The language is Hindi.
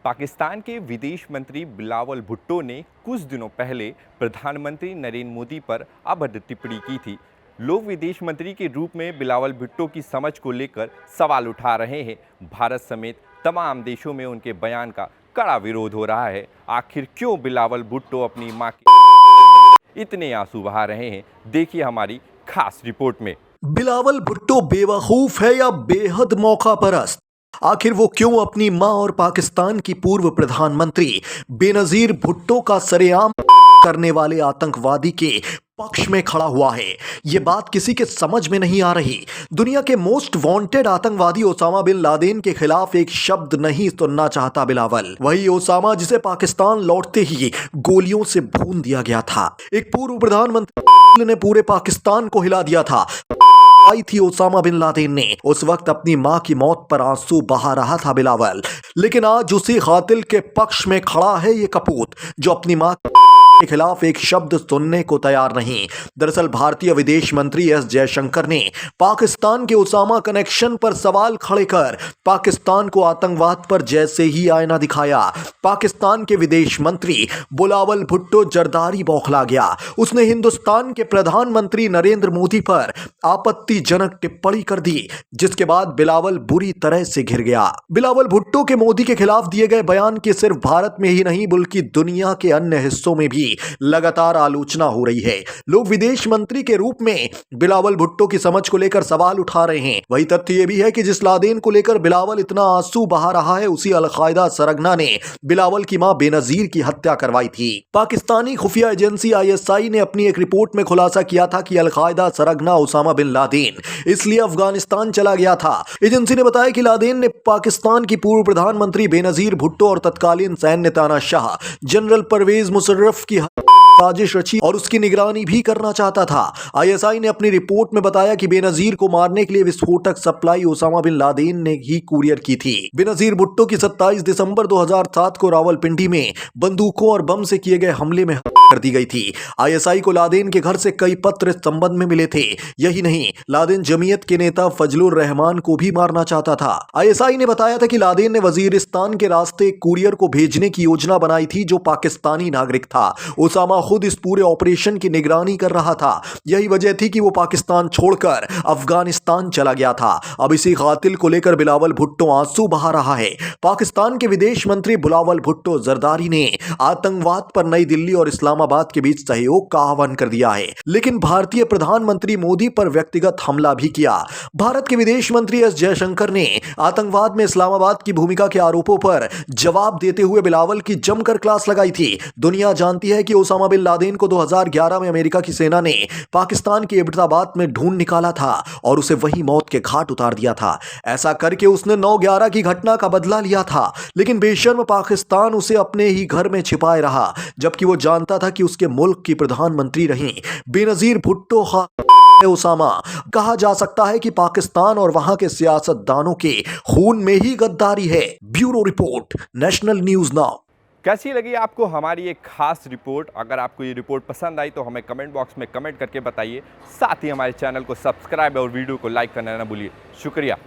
पाकिस्तान के विदेश मंत्री बिलावल भुट्टो ने कुछ दिनों पहले प्रधानमंत्री नरेंद्र मोदी पर अभद्र टिप्पणी की थी। लोग विदेश मंत्री के रूप में बिलावल भुट्टो की समझ को लेकर सवाल उठा रहे हैं। भारत समेत तमाम देशों में उनके बयान का कड़ा विरोध हो रहा है। आखिर क्यों बिलावल भुट्टो अपनी मां के इतने आंसू बहा रहे हैं, देखिए हमारी खास रिपोर्ट में। बिलावल भुट्टो बेवकूफ है या बेहद मौका परस्त? आखिर वो क्यों अपनी मां और पाकिस्तान की पूर्व प्रधानमंत्री बेनजीर भुट्टो का सरेआम करने वाले आतंकवादी के पक्ष में खड़ा हुआ है? ये बात किसी के समझ में नहीं आ रही। दुनिया के मोस्ट वांटेड आतंकवादी ओसामा बिन लादेन के खिलाफ एक शब्द नहीं सुनना चाहता बिलावल। वही ओसामा जिसे पाकिस्तान लौटते ही गोलियों से भून दिया गया था। एक पूर्व प्रधानमंत्री ने पूरे पाकिस्तान को हिला दिया था। आई थी ओसामा बिन लादेन ने। उस वक्त अपनी मां की मौत पर आंसू बहा रहा था बिलावल, लेकिन आज उसी कातिल के पक्ष में खड़ा है ये कपूत जो अपनी मां के खिलाफ एक शब्द सुनने को तैयार नहीं। दरअसल भारतीय विदेश मंत्री एस जयशंकर ने पाकिस्तान के ओसामा कनेक्शन पर सवाल खड़े कर पाकिस्तान को आतंकवाद पर जैसे ही आईना दिखाया, पाकिस्तान के विदेश मंत्री बिलावल भुट्टो जरदारी बौखला गया। उसने हिंदुस्तान के प्रधानमंत्री नरेंद्र मोदी पर आपत्तिजनक टिप्पणी कर दी, जिसके बाद बिलावल बुरी तरह से घिर गया। बिलावल भुट्टो के मोदी के खिलाफ दिए गए बयान की सिर्फ भारत में ही नहीं बल्कि दुनिया के अन्य हिस्सों में भी लगातार आलोचना हो रही है। लोग विदेश मंत्री के रूप में बिलावल भुट्टो की समझ को लेकर सवाल उठा रहे हैं। वही तथ्य यह भी है कि जिस लादेन को लेकर बिलावल इतना आंसू बहा रहा है, उसी अलकायदा सरगना ने बिलावल की मां बेनजीर की हत्या करवाई थी। पाकिस्तानी खुफिया एजेंसी ISI ने अपनी एक रिपोर्ट में खुलासा किया था कि अलकायदा सरगना ओसामा बिन लादेन इसलिए अफगानिस्तान चला गया था। एजेंसी ने बताया कि लादेन ने पाकिस्तान की पूर्व प्रधानमंत्री बेनजीर भुट्टो और तत्कालीन सैन्य तानाशाह जनरल परवेज मुशर्रफ की साजिश रची और उसकी निगरानी भी करना चाहता था। ISI ने अपनी रिपोर्ट में बताया कि बेनजीर को मारने के लिए विस्फोटक सप्लाई ओसामा बिन लादेन ने ही कुरियर की थी। बेनजीर भुट्टो की 27 दिसंबर 2007 को रावलपिंडी में बंदूकों और बम से किए गए हमले में कर दी गई थी। ISI को लादेन के घर से कई पत्र इस संबंध में मिले थे। यही नहीं, लादेन जमीयत के नेता फजलुर रहमान को भी मारना चाहता था। ISI ने बताया था कि लादेन ने वजीरिस्तान के रास्ते कुरियर को भेजने की योजना बनाई थी जो पाकिस्तानी नागरिक था। ओसामा खुद इस पूरे ऑपरेशन की निगरानी कर रहा था। यही वजह थी कि वो पाकिस्तान छोड़कर अफगानिस्तान चला गया था। अब इसी कातिल को लेकर बिलावल भुट्टो आंसू बहा रहा है। पाकिस्तान के विदेश मंत्री बिलावल भुट्टो जरदारी ने आतंकवाद पर नई दिल्ली और इस्लामाबाद के बीच सहयोग का आह्वान कर दिया है, लेकिन भारतीय प्रधानमंत्री मोदी पर व्यक्तिगत हमला भी किया। भारत के विदेश मंत्री एस जयशंकर ने आतंकवाद में इस्लामाबाद की भूमिका के आरोपों पर जवाब देते हुए बिलावल की जमकर क्लास लगाई थी। दुनिया जानती है कि ओसामा बिन लादेन को 2011 में अमेरिका की सेना ने पाकिस्तान के एबटाबाद में ढूंढ निकाला था और उसे वहीं मौत के घाट उतार दिया था। ऐसा करके उसने 9/11 की घटना का बदला लिया था, लेकिन बेशर्म पाकिस्तान उसे अपने ही घर में छिपाए रहा, जबकि वो जानता था कि उसके मुल्क की प्रधानमंत्री रही बेनजीर भुट्टो ओसामा। कहा जा सकता है कि पाकिस्तान और वहां के सियासतदानों के खून में ही गद्दारी है। Bureau report, national news now. कैसी लगी आपको हमारी एक खास रिपोर्ट? अगर आपको ये रिपोर्ट पसंद आई तो हमें कमेंट बॉक्स में कमेंट करके बताइए। साथ ही हमारे चैनल को सब्सक्राइब और वीडियो को लाइक करना ना भूलिए। शुक्रिया।